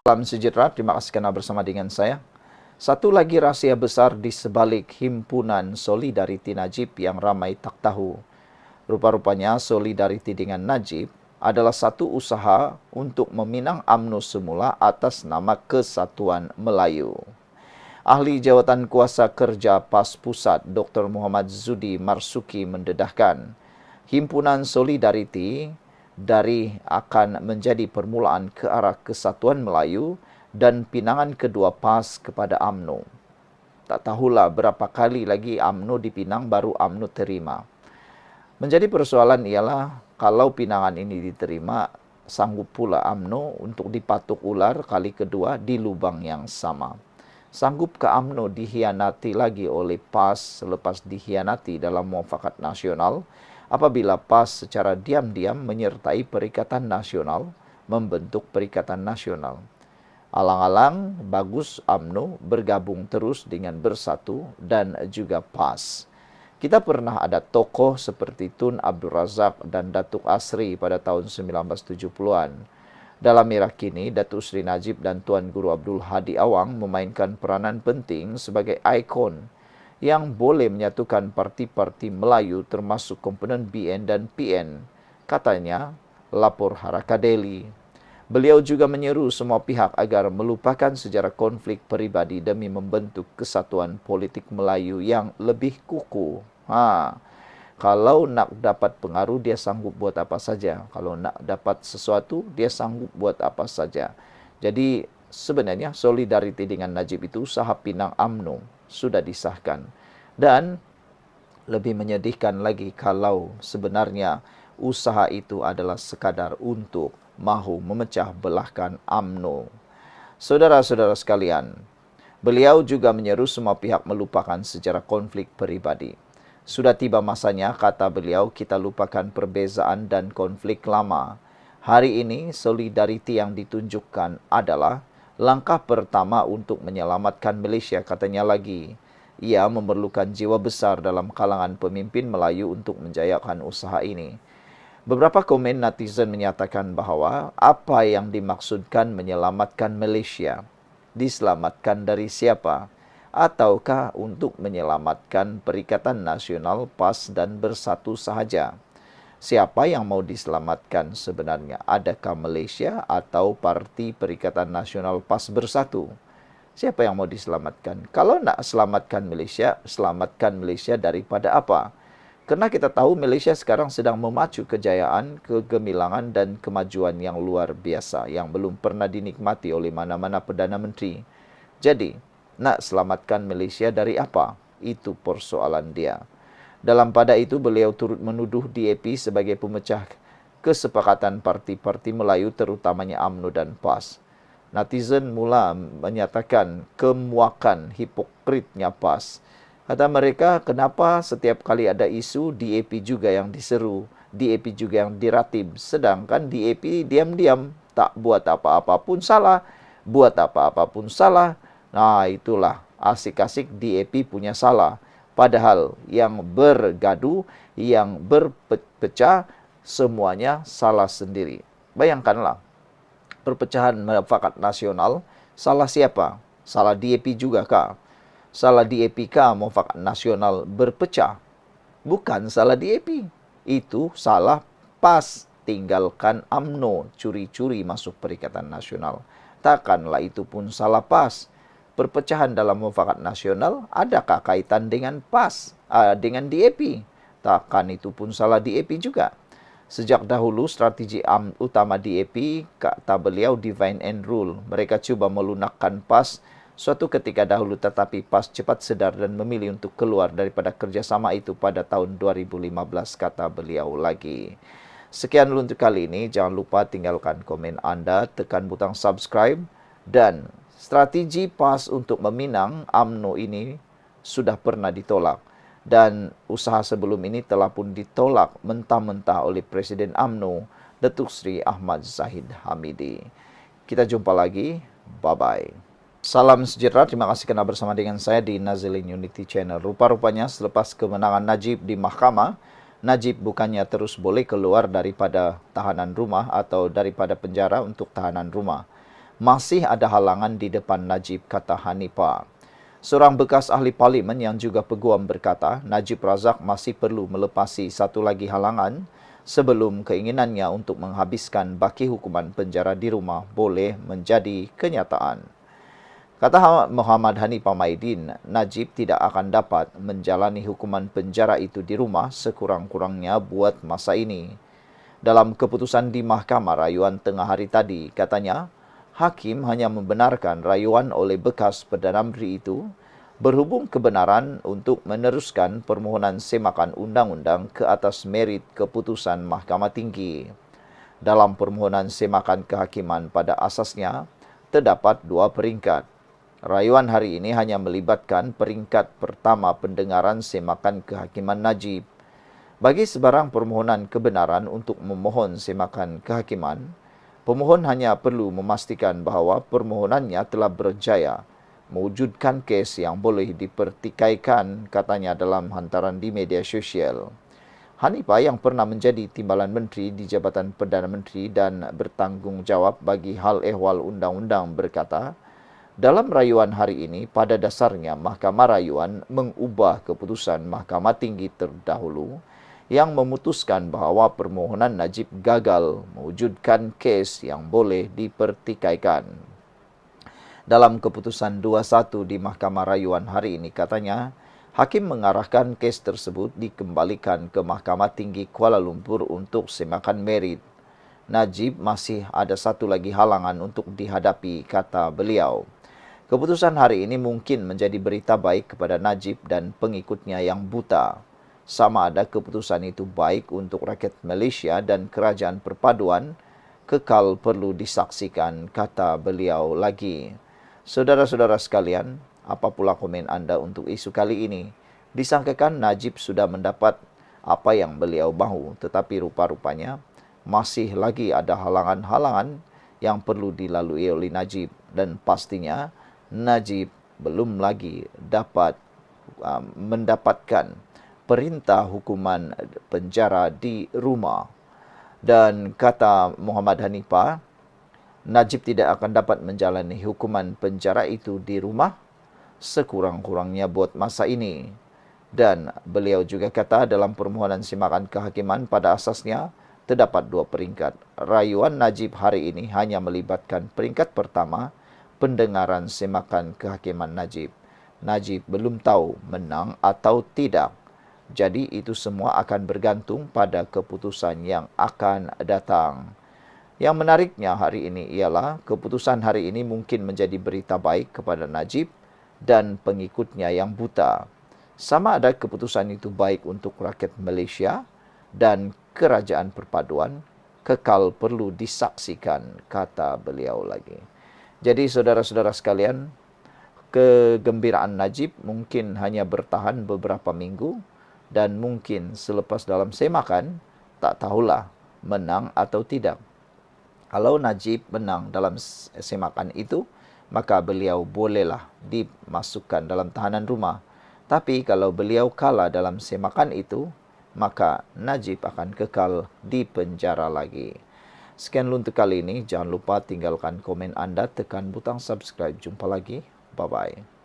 Salam sejahtera, terima kasih karena bersama dengan saya. Satu lagi rahasia besar di sebalik himpunan Solidariti Najib yang ramai tak tahu. Rupa-rupanya Solidariti dengan Najib adalah satu usaha untuk meminang UMNO semula atas nama Kesatuan Melayu. Ahli Jawatan Kuasa Kerja PAS Pusat Dr. Muhammad Zudi Marsuki mendedahkan, himpunan Solidariti akan menjadi permulaan ke arah Kesatuan Melayu dan pinangan kedua PAS kepada UMNO. Tak tahulah berapa kali lagi UMNO dipinang baru UMNO terima. Menjadi persoalan ialah kalau pinangan ini diterima, sanggup pula UMNO untuk dipatuk ular kali kedua di lubang yang sama. Sanggup ke UMNO dikhianati lagi oleh PAS selepas dikhianati dalam muafakat nasional, apabila PAS secara diam-diam menyertai Perikatan Nasional, membentuk Perikatan Nasional. Alang-alang bagus UMNO bergabung terus dengan Bersatu dan juga PAS. Kita pernah ada tokoh seperti Tun Abdul Razak dan Datuk Asri pada tahun 1970-an. Dalam era kini, Datuk Seri Najib dan Tuan Guru Abdul Hadi Awang memainkan peranan penting sebagai ikon yang boleh menyatukan parti-parti Melayu termasuk komponen BN dan PN, katanya lapor Haraka Daily. Beliau juga menyeru semua pihak agar melupakan sejarah konflik peribadi demi membentuk kesatuan politik Melayu yang lebih kukuh. Kalau nak dapat pengaruh, dia sanggup buat apa saja. Kalau nak dapat sesuatu, dia sanggup buat apa saja. Jadi sebenarnya Solidariti dengan Najib itu usaha pinang UMNO sudah disahkan. Dan lebih menyedihkan lagi kalau sebenarnya usaha itu adalah sekadar untuk mahu memecah belahkan UMNO. Saudara-saudara sekalian, beliau juga menyeru semua pihak melupakan sejarah konflik peribadi. Sudah tiba masanya, kata beliau, kita lupakan perbezaan dan konflik lama. Hari ini, solidariti yang ditunjukkan adalah langkah pertama untuk menyelamatkan Malaysia, katanya lagi. Ia memerlukan jiwa besar dalam kalangan pemimpin Melayu untuk menjayakan usaha ini. Beberapa komen netizen menyatakan bahawa apa yang dimaksudkan menyelamatkan Malaysia? Diselamatkan dari siapa? Ataukah untuk menyelamatkan Perikatan Nasional PAS dan Bersatu sahaja? Siapa yang mau diselamatkan sebenarnya? Adakah Malaysia atau Parti Perikatan Nasional PAS Bersatu? Siapa yang mau diselamatkan? Kalau nak selamatkan Malaysia daripada apa? Kerana kita tahu Malaysia sekarang sedang memacu kejayaan, kegemilangan dan kemajuan yang luar biasa yang belum pernah dinikmati oleh mana-mana Perdana Menteri. Jadi, nak selamatkan Malaysia dari apa? Itu persoalan dia. Dalam pada itu, beliau turut menuduh DAP sebagai pemecah kesepakatan parti-parti Melayu terutamanya UMNO dan PAS. Netizen mula menyatakan kemuakan hipokritnya PAS. Kata mereka, kenapa setiap kali ada isu, DAP juga yang diseru, DAP juga yang diratib. Sedangkan DAP diam-diam, tak buat apa-apa pun salah, buat apa-apa pun salah. Nah, itulah asik-asik DAP punya salah. Padahal yang bergaduh, yang berpecah, semuanya salah sendiri. Bayangkanlah, perpecahan muafakat nasional, salah siapa? Salah DAP juga kah? Salah DAP kah muafakat nasional berpecah? Bukan salah DAP. Itu salah PAS. Tinggalkan UMNO, curi-curi masuk Perikatan Nasional. Takkanlah itu pun salah PAS. Perpecahan dalam muafakat nasional adakah kaitan dengan PAS, dengan DAP? Takkan itu pun salah DAP juga. Sejak dahulu strategi utama DAP, kata beliau, divide and rule. Mereka cuba melunakkan PAS suatu ketika dahulu, tetapi PAS cepat sedar dan memilih untuk keluar daripada kerjasama itu pada tahun 2015, kata beliau lagi. Sekian untuk kali ini. Jangan lupa tinggalkan komen anda, tekan butang subscribe, dan strategi PAS untuk meminang UMNO ini sudah pernah ditolak. Dan usaha sebelum ini telah pun ditolak mentah-mentah oleh Presiden UMNO, Datuk Seri Ahmad Zahid Hamidi. Kita jumpa lagi. Bye-bye. Salam sejahtera, terima kasih kerana bersama dengan saya di Nazilin Unity Channel. Rupa-rupanya selepas kemenangan Najib di mahkamah, Najib bukannya terus boleh keluar daripada tahanan rumah atau daripada penjara untuk tahanan rumah. Masih ada halangan di depan Najib, kata Hanifah. Seorang bekas ahli parlimen yang juga peguam berkata, Najib Razak masih perlu melepasi satu lagi halangan sebelum keinginannya untuk menghabiskan baki hukuman penjara di rumah boleh menjadi kenyataan. Kata Muhammad Hanifah Maidin, Najib tidak akan dapat menjalani hukuman penjara itu di rumah sekurang-kurangnya buat masa ini. Dalam keputusan di Mahkamah Rayuan tengah hari tadi, katanya, Hakim hanya membenarkan rayuan oleh bekas Perdana Menteri itu berhubung kebenaran untuk meneruskan permohonan semakan undang-undang ke atas merit keputusan Mahkamah Tinggi. Dalam permohonan semakan kehakiman pada asasnya, terdapat 2 peringkat. Rayuan hari ini hanya melibatkan peringkat pertama pendengaran semakan kehakiman Najib. Bagi sebarang permohonan kebenaran untuk memohon semakan kehakiman, pemohon hanya perlu memastikan bahawa permohonannya telah berjaya mewujudkan kes yang boleh dipertikaikan, katanya dalam hantaran di media sosial. Hanifah yang pernah menjadi timbalan menteri di Jabatan Perdana Menteri dan bertanggungjawab bagi hal ehwal undang-undang berkata, dalam rayuan hari ini, pada dasarnya Mahkamah Rayuan mengubah keputusan Mahkamah Tinggi terdahulu yang memutuskan bahawa permohonan Najib gagal mewujudkan kes yang boleh dipertikaikan. Dalam keputusan 21 di Mahkamah Rayuan hari ini katanya, Hakim mengarahkan kes tersebut dikembalikan ke Mahkamah Tinggi Kuala Lumpur untuk semakan merit. Najib masih ada satu lagi halangan untuk dihadapi, kata beliau. Keputusan hari ini mungkin menjadi berita baik kepada Najib dan pengikutnya yang buta. Sama ada keputusan itu baik untuk rakyat Malaysia dan kerajaan perpaduan, kekal perlu disaksikan, kata beliau lagi. Saudara-saudara sekalian, apa pula komen anda untuk isu kali ini? Disangkakan Najib sudah mendapat apa yang beliau mahu, tetapi rupa-rupanya masih lagi ada halangan-halangan yang perlu dilalui oleh Najib. Dan pastinya Najib belum lagi dapat mendapatkan perintah hukuman penjara di rumah. Dan kata Muhammad Hanifah, Najib tidak akan dapat menjalani hukuman penjara itu di rumah sekurang-kurangnya buat masa ini. Dan beliau juga kata dalam permohonan semakan kehakiman pada asasnya terdapat 2 peringkat. Rayuan Najib hari ini hanya melibatkan peringkat pertama, pendengaran semakan kehakiman Najib. Najib belum tahu menang atau tidak. Jadi itu semua akan bergantung pada keputusan yang akan datang. Yang menariknya hari ini ialah keputusan hari ini mungkin menjadi berita baik kepada Najib dan pengikutnya yang buta. Sama ada keputusan itu baik untuk rakyat Malaysia dan kerajaan perpaduan, kekal perlu disaksikan, kata beliau lagi. Jadi saudara-saudara sekalian, kegembiraan Najib mungkin hanya bertahan beberapa minggu dan mungkin selepas dalam semakan, tak tahulah menang atau tidak. Kalau Najib menang dalam semakan itu, maka beliau bolehlah dimasukkan dalam tahanan rumah. Tapi kalau beliau kalah dalam semakan itu, maka Najib akan kekal di penjara lagi. Sekian untuk kali ini. Jangan lupa tinggalkan komen anda, tekan butang subscribe. Jumpa lagi. Bye-bye.